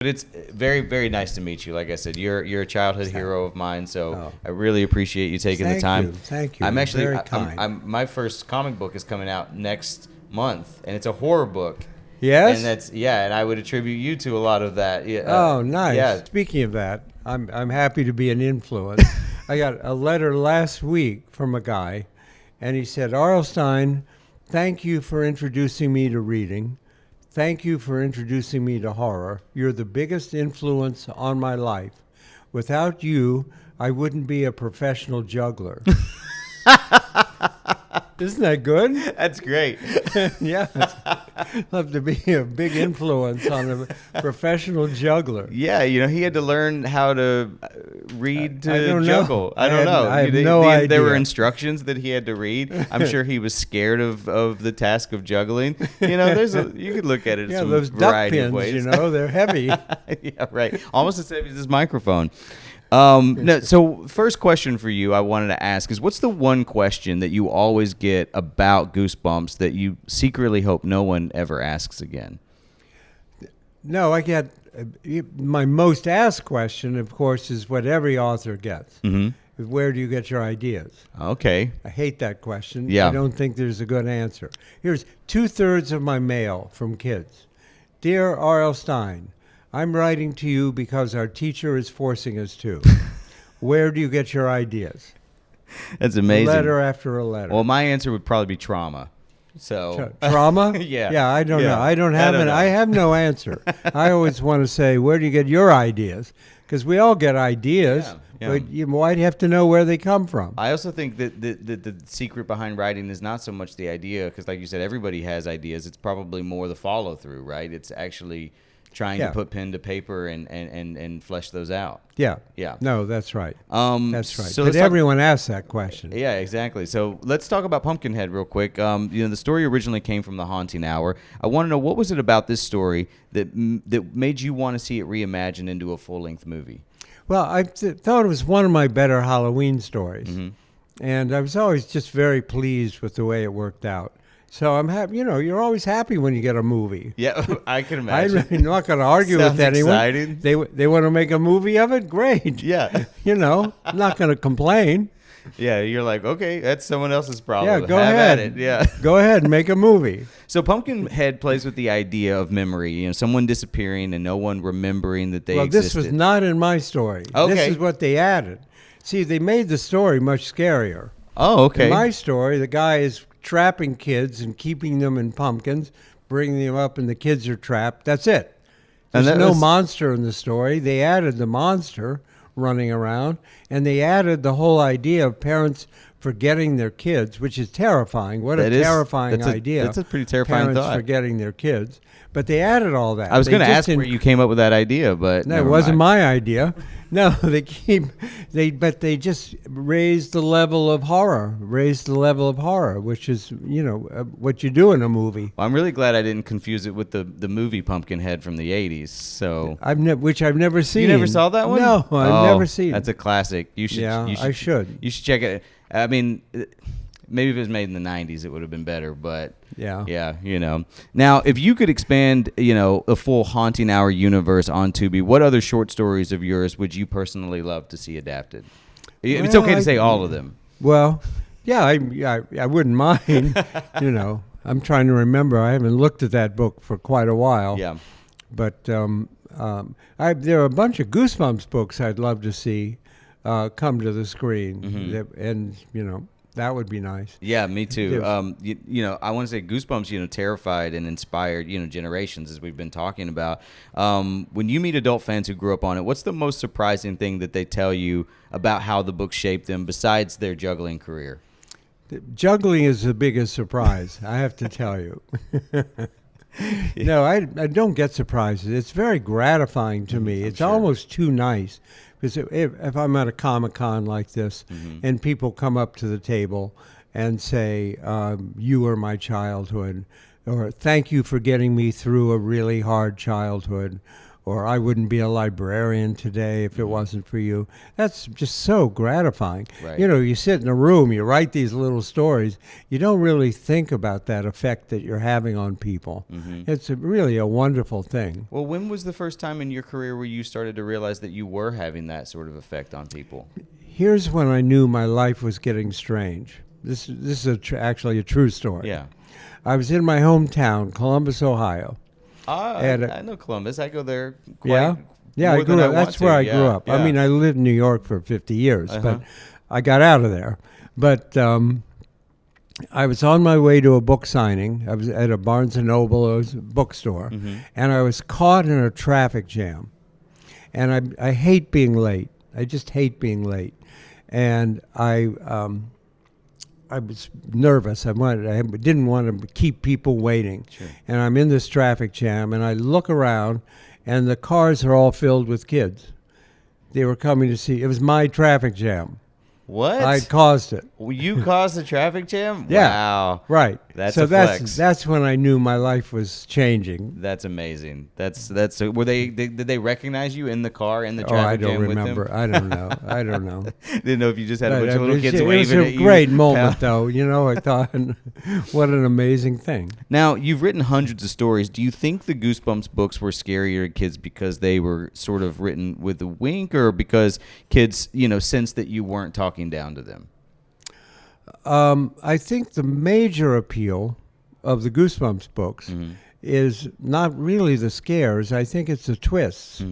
But it's very, very nice to meet you. Like I said, you're a childhood hero of mine, so Oh. I really appreciate you taking the time. Thank you. I'm actually, Very kind. my first comic book is coming out next month, and it's a horror book. Yes? And I would attribute you to a lot of that. Yeah, Oh, nice. Yeah. Speaking of that, I'm happy to be an influence. I got a letter last week from a guy, and he said, R.L. Stine, thank you for introducing me to reading. Thank you for introducing me to horror. You're the biggest influence on my life. Without you, I wouldn't be a professional juggler. Isn't that good? That's great. Yeah. Love to be a big influence on a professional juggler. Yeah, he had to learn how to read I to don't know. juggle. I don't know. I have no idea. There were instructions that he had to read. I'm sure he was scared of the task of juggling. You could look at it Yeah, some those duck variety pins, of ways. they're heavy. Yeah, right. Almost as heavy as this microphone. No, so first question for you I wanted to ask is, what's the one question that you always get about Goosebumps that you secretly hope no one ever asks again? No, I get my most asked question, of course, is what every author gets. Mm-hmm. Where do you get your ideas? Okay. I hate that question. Yeah. I don't think there's a good answer. Here's 2/3 of my mail from kids. Dear R.L. Stine, I'm writing to you because our teacher is forcing us to. Where do you get your ideas? That's amazing. Letter after a letter. Well, my answer would probably be trauma. So trauma? Yeah. Yeah, I don't Yeah. know. I don't have I don't know. I have no answer. I always want to say, where do you get your ideas? Because we all get ideas, Yeah. but why do you have to know where they come from? I also think that the secret behind writing is not so much the idea, because like you said, everybody has ideas. It's probably more the follow through, right? It's actually trying to put pen to paper and flesh those out. Yeah. Yeah. No, that's right. That's right. So but everyone asks that question. Yeah, exactly. So let's talk about Pumpkinhead real quick. The story originally came from The Haunting Hour. I want to know, what was it about this story that made you want to see it reimagined into a full-length movie? Well, I thought it was one of my better Halloween stories. Mm-hmm. And I was always just very pleased with the way it worked out. So I'm happy. You're always happy when you get a movie. Yeah, I can imagine. I'm not going to argue with anyone. Exciting. They want to make a movie of it? Great. Yeah. I'm not going to complain. Yeah, you're like, okay, that's someone else's problem. Yeah, go Have ahead. at it. Yeah. Go ahead and make a movie. So Pumpkinhead plays with the idea of memory, someone disappearing and no one remembering that they existed. Well, this was not in my story. Okay. This is what they added. See, they made the story much scarier. Oh, okay. In my story, the guy is trapping kids and keeping them in pumpkins, bringing them up, and the kids are trapped. That's it. There's no monster in the story. They added the monster running around, and they added the whole idea of parents forgetting their kids, which is terrifying. What a terrifying idea. That's a pretty terrifying parents thought. Forgetting their kids. But they added all that. I was going to ask where you came up with that idea, but no, it wasn't my idea. No, they just raised the level of horror, which is, what you do in a movie. Well, I'm really glad I didn't confuse it with the movie Pumpkinhead from the 80s. So which I've never seen. You never saw that one? No, I've never seen. That's a classic. You should. Yeah, I should. You should check it. I mean, maybe if it was made in the 90s, it would have been better, but yeah. Now, if you could expand, a full Haunting Hour universe on Tubi, what other short stories of yours would you personally love to see adapted? It's okay to say all of them. Well, yeah, I wouldn't mind. I'm trying to remember. I haven't looked at that book for quite a while. Yeah. But there are a bunch of Goosebumps books I'd love to see come to the screen, and that would be nice. Yeah, me too. I want to say Goosebumps, terrified and inspired, generations, as we've been talking about. When you meet adult fans who grew up on it, what's the most surprising thing that they tell you about how the book shaped them besides their juggling career? Juggling is the biggest surprise, I have to tell you. No, I don't get surprises. It's very gratifying to me. It's almost too nice. Because if I'm at a Comic-Con like this and people come up to the table and say, you were my childhood, or thank you for getting me through a really hard childhood, or I wouldn't be a librarian today if it wasn't for you. That's just so gratifying. Right. You know, you sit in a room, you write these little stories, you don't really think about that effect that you're having on people. It's really a wonderful thing. Well, when was the first time in your career where you started to realize that you were having that sort of effect on people? Here's when I knew my life was getting strange. This is actually a true story. Yeah. I was in my hometown, Columbus, Ohio. I know Columbus. I go there Yeah, I grew up. That's where I grew up. I mean, I lived in New York for 50 years, but I got out of there. But I was on my way to a book signing. I was at a Barnes & Noble bookstore, and I was caught in a traffic jam. And I hate being late. I just hate being late. And I was nervous. I didn't want to keep people waiting. Sure. And I'm in this traffic jam, and I look around, and the cars are all filled with kids. They were coming to see. It was my traffic jam. What? I caused it. Well, you caused the traffic jam? Yeah. Wow. Right. That's so a flex. That's when I knew my life was changing. That's amazing. Were did they recognize you in the car in the traffic jam with them? I don't remember. I don't know. I don't know. Didn't know if you just had a bunch of little kids waving at you. It was a great moment, though. You know, I thought, what an amazing thing. Now, you've written hundreds of stories. Do you think the Goosebumps books were scarier to kids because they were sort of written with a wink, or because kids, sensed that you weren't talking down to them? I think the major appeal of the Goosebumps books is not really the scares. I think it's the twists.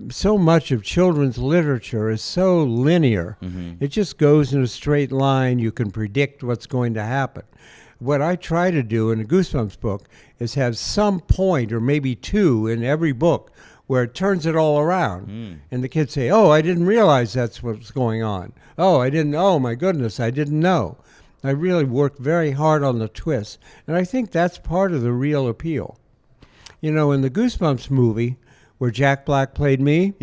So much of children's literature is so linear. It just goes in a straight line. You can predict what's going to happen. What I try to do in a Goosebumps book is have some point, or maybe two, in every book where it turns it all around. And the kids say, oh, I didn't realize that's what's going on. Oh, my goodness, I didn't know. I really worked very hard on the twist. And I think that's part of the real appeal. In the Goosebumps movie, where Jack Black played me,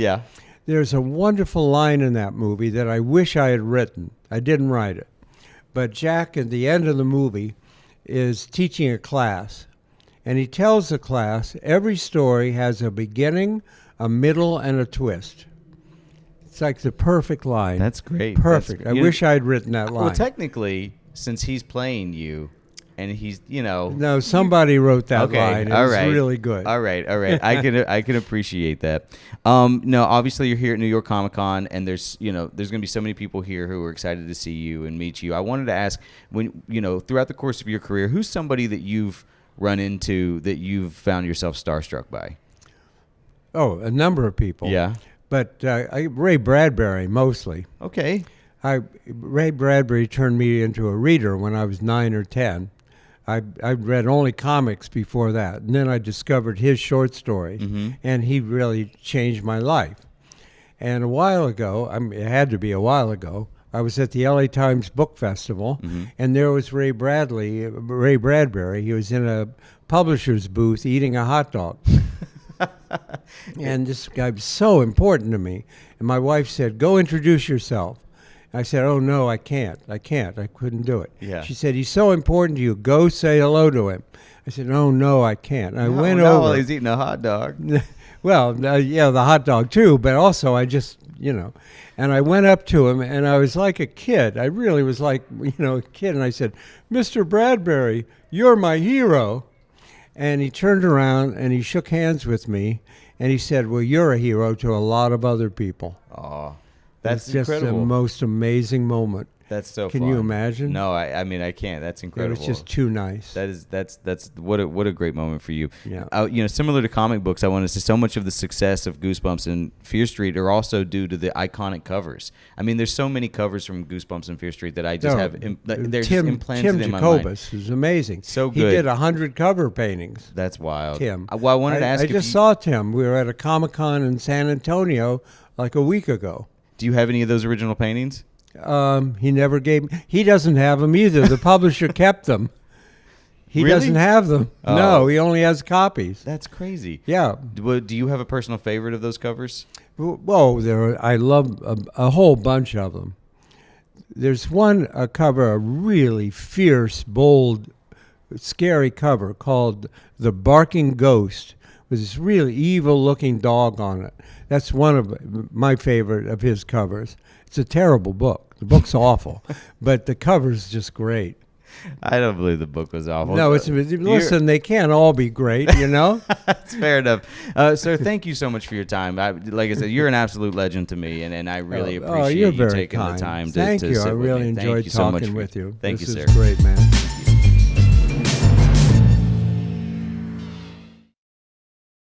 there's a wonderful line in that movie that I wish I had written. I didn't write it. But Jack, at the end of the movie, is teaching a class. And he tells the class every story has a beginning, a middle, and a twist. It's like the perfect line. That's great. Perfect. I wish I'd written that line. Well, technically, since he's playing you, and he's, No, somebody wrote that line. It was really good. All right. I can appreciate that. No, obviously you're here at New York Comic Con, and there's going to be so many people here who are excited to see you and meet you. I wanted to ask, throughout the course of your career, who's somebody that you've run into that you've found yourself starstruck by? Oh, a number of people. Yeah. But Ray Bradbury, mostly. Okay. Ray Bradbury turned me into a reader when I was 9 or 10. I'd read only comics before that. And then I discovered his short stories, and he really changed my life. And a while ago, it had to be a while ago, I was at the LA Times Book Festival, and there was Ray Bradbury. He was in a publisher's booth eating a hot dog. And this guy was so important to me. And my wife said, go introduce yourself. I said, oh, no, I can't. I couldn't do it. Yeah. She said, he's so important to you. Go say hello to him. I said, oh, no, I can't. I went over. While he's eating a hot dog. Well, the hot dog, too. But also I just, And I went up to him, and I was like a kid. I really was like, a kid. And I said, Mr. Bradbury, you're my hero. And he turned around, and he shook hands with me. And he said, well, you're a hero to a lot of other people. Oh, that's just incredible. The most amazing moment. That's so Can fun. you imagine? No, I mean I can't. That's incredible. It was just too nice. That's what a great moment for you. Yeah. Similar to comic books, I want to say so much of the success of Goosebumps and Fear Street are also due to the iconic covers. I mean, there's so many covers from Goosebumps and Fear Street that I just they're just implanted in my mind. Tim Jacobus is amazing. So good. He did 100 cover paintings. That's wild. Tim. Well, I wanted to ask. I just saw Tim. We were at a Comic-Con in San Antonio like a week ago. Do you have any of those original paintings? He never gave. He doesn't have them either. The publisher kept them. He Really? doesn't have them. Oh. No, he only has copies. That's crazy. Yeah. Do you have a personal favorite of those covers? Well, I love a whole bunch of them. There's a cover, a really fierce, bold, scary cover called "The Barking Ghost." It with this really evil-looking dog on it. That's one of my favorite of his covers. It's a terrible book. The book's awful, but the cover's just great. I don't believe the book was awful. No, listen, they can't all be great, you know? That's fair enough. Sir, thank you so much for your time. Like I said, you're an absolute legend to me, and I really appreciate you taking the time to Thank you. sit I really with me. enjoyed Thank you so much talking with you. Thank you, sir. This is great, man.